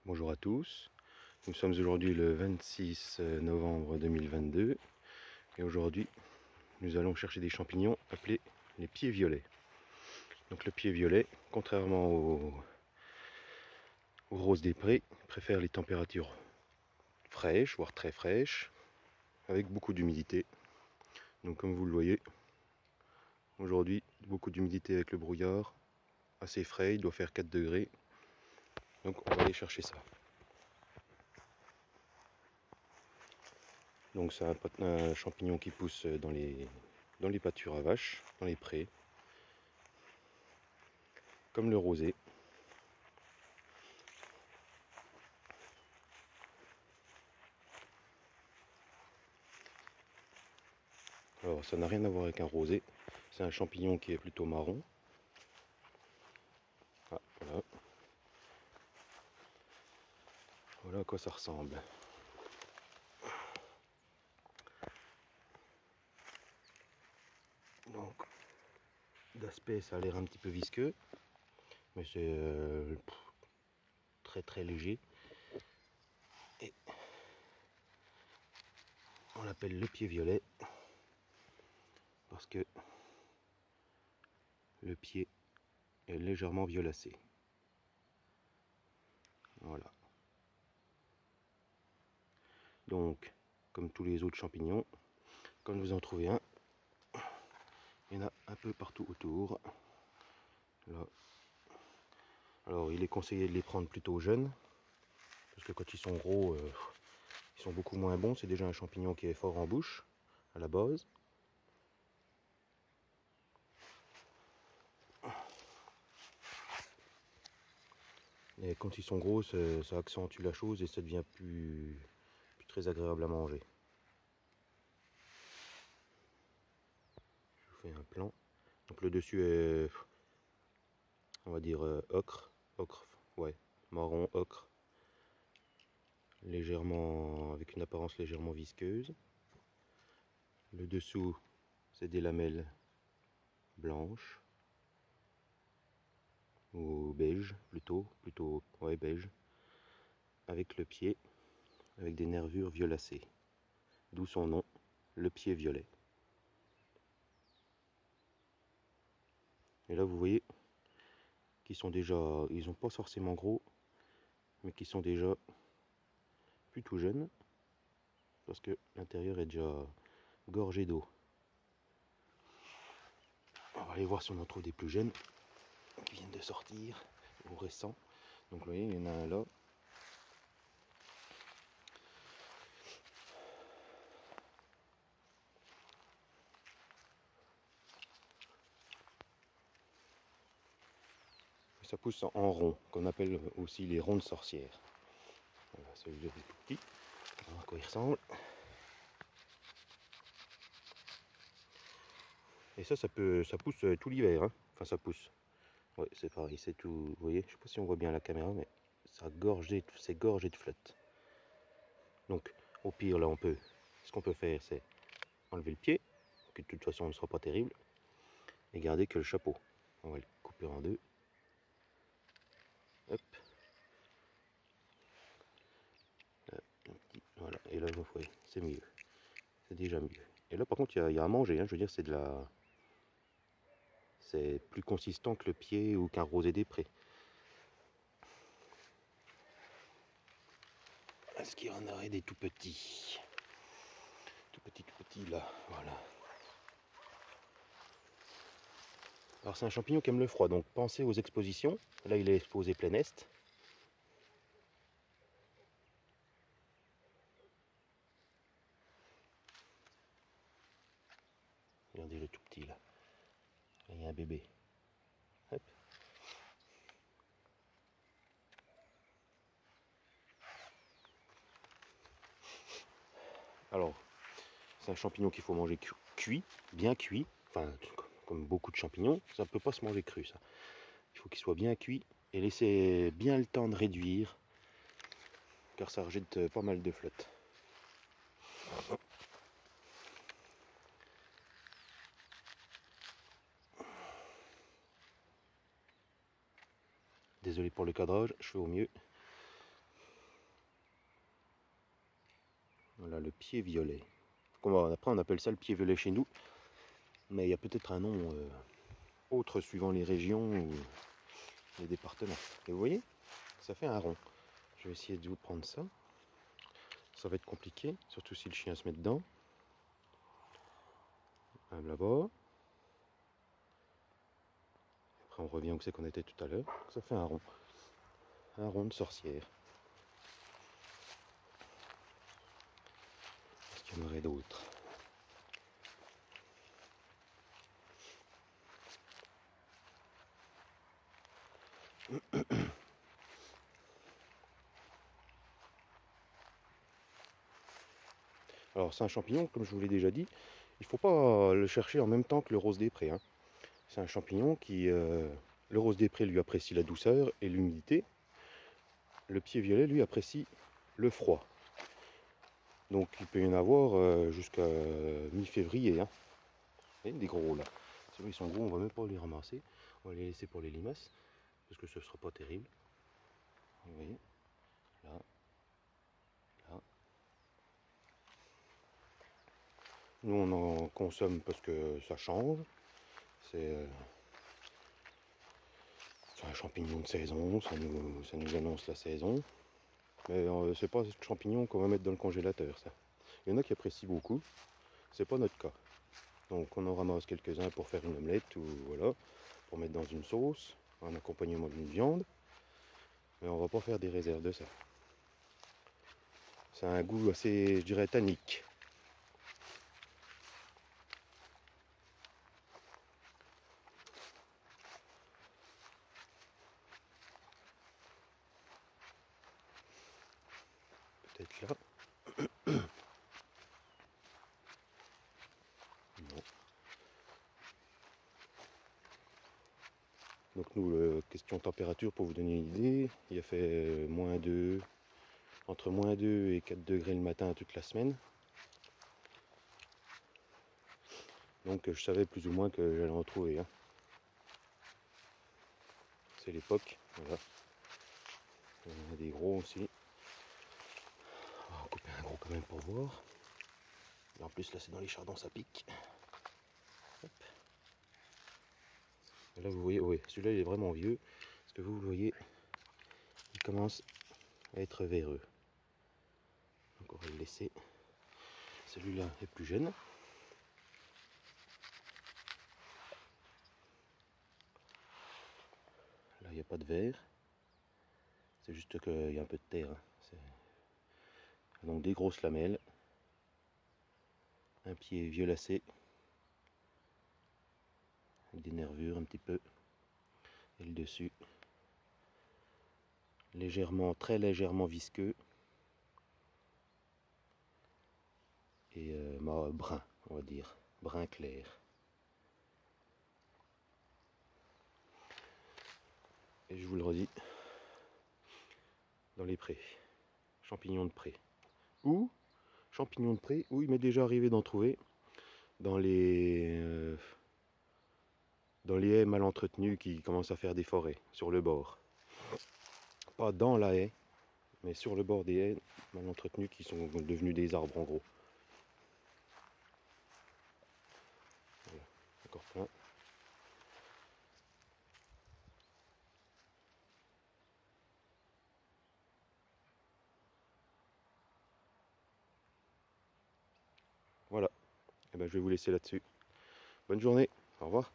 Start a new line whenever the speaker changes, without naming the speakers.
Bonjour à tous, nous sommes aujourd'hui le 26 novembre 2022 et aujourd'hui nous allons chercher des champignons appelés les pieds violets. Donc le pied violet, contrairement aux roses des prés, préfère les températures fraîches, voire très fraîches, avec beaucoup d'humidité. Donc comme vous le voyez, aujourd'hui beaucoup d'humidité avec le brouillard, assez frais, il doit faire 4 degrés. Donc on va aller chercher ça. Donc c'est un champignon qui pousse dans les pâtures à vaches, dans les prés, comme le rosé. Alors ça n'a rien à voir avec un rosé, c'est un champignon qui est plutôt marron. Ah, voilà. Voilà à quoi ça ressemble. Donc d'aspect ça a l'air un petit peu visqueux, mais c'est très très léger. Et on l'appelle le pied violet parce que le pied est légèrement violacé. Voilà. Donc, comme tous les autres champignons, quand vous en trouvez un, il y en a un peu partout autour. Là. Alors, il est conseillé de les prendre plutôt jeunes, parce que quand ils sont gros, ils sont beaucoup moins bons. C'est déjà un champignon qui est fort en bouche, à la base. Et quand ils sont gros, ça accentue la chose et ça devient plus très agréable à manger. Je vous fais un plan. Donc le dessus est, on va dire, ocre, ouais, marron, ocre, légèrement, avec une apparence légèrement visqueuse. Le dessous, c'est des lamelles blanches, ou beige plutôt, ouais, beige, avec le pied, avec des nervures violacées, d'où son nom, le pied violet. Et là vous voyez qu'ils sont déjà, ils sont pas forcément gros, mais qui sont déjà plutôt jeunes, parce que l'intérieur est déjà gorgé d'eau. On va aller voir si on en trouve des plus jeunes qui viennent de sortir, ou récents. Donc vous voyez, il y en a un là. Ça pousse en rond, qu'on appelle aussi les rondes sorcières. Voilà, celui-là est tout petit. On va voir à quoi il ressemble. Et ça pousse tout l'hiver. Hein. Enfin, ça pousse. Ouais, c'est pareil, c'est tout. Vous voyez, je sais pas si on voit bien la caméra, mais c'est gorgé de flotte. Donc, au pire, là, ce qu'on peut faire, c'est enlever le pied, qui de toute façon ne sera pas terrible, et garder que le chapeau. On va le couper en deux. Hop. Là, voilà. Et là, vous voyez, c'est mieux. C'est déjà mieux. Et là, par contre, il y a à manger. Hein. Je veux dire, c'est plus consistant que le pied ou qu'un rosé des prés. Est-ce qu'il y en aurait des tout petits? Tout petits là, voilà. Alors c'est un champignon qui aime le froid, donc pensez aux expositions. Là il est exposé plein est. Regardez le tout petit là. Là il y a un bébé. Hop. Alors, c'est un champignon qu'il faut manger cuit, bien cuit. Enfin, comme beaucoup de champignons, ça ne peut pas se manger cru ça. Il faut qu'il soit bien cuit et laisser bien le temps de réduire, car ça rejette pas mal de flotte. Désolé pour le cadrage, je fais au mieux. Voilà le pied violet. Après on appelle ça le pied violet chez nous, mais il y a peut-être un nom autre suivant les régions ou les départements. Et vous voyez, ça fait un rond. Je vais essayer de vous prendre ça. Ça va être compliqué, surtout si le chien se met dedans. Un là-bas. Après on revient où c'est qu'on était tout à l'heure. Ça fait un rond. Un rond de sorcière. Est-ce qu'il y en aurait d'autres? Alors c'est un champignon, comme je vous l'ai déjà dit, il ne faut pas le chercher en même temps que le rose des prés. Hein. C'est un champignon qui, le rose des prés lui apprécie la douceur et l'humidité. Le pied violet lui apprécie le froid. Donc il peut y en avoir jusqu'à mi-février. Hein. Et des gros là. Ceux-là ils sont gros, on va même pas les ramasser. On va les laisser pour les limaces, parce que ce ne sera pas terrible. Vous voyez, là, là. Nous on en consomme parce que ça change. C'est un champignon de saison, ça nous annonce la saison. Mais c'est pas ce champignon qu'on va mettre dans le congélateur, ça. Il y en a qui apprécient beaucoup, c'est pas notre cas. Donc on en ramasse quelques-uns pour faire une omelette ou voilà, pour mettre dans une sauce, en accompagnement d'une viande. Mais on va pas faire des réserves de ça. Ça a un goût assez, je dirais, tannique. Peut-être là. Non. Donc nous, question température, pour vous donner une idée, il a fait -2, entre -2 et 4 degrés le matin toute la semaine. Donc je savais plus ou moins que j'allais en trouver. Hein. C'est l'époque, voilà. Il y en a des gros aussi. On va en couper un gros quand même pour voir. Et en plus là c'est dans les chardons, ça pique. Hop. Et là vous voyez, oui, celui-là il est vraiment vieux. Parce que vous le voyez, il commence à être véreux. Donc on va le laisser. Celui-là est plus jeune. Là il n'y a pas de verre. C'est juste qu'il y a un peu de terre. Hein. Donc des grosses lamelles. Un pied violacé. Avec des nervures un petit peu. Et le dessus. Légèrement, très légèrement visqueux. Et brun, on va dire. Brun clair. Et je vous le redis. Dans les prés. Champignons de pré. Ou champignons de pré, où il m'est déjà arrivé d'en trouver dans les haies mal entretenues qui commencent à faire des forêts sur le bord. Pas dans la haie, mais sur le bord des haies mal entretenues qui sont devenues des arbres en gros. Voilà, encore plein. Voilà, et ben, je vais vous laisser là-dessus. Bonne journée, au revoir.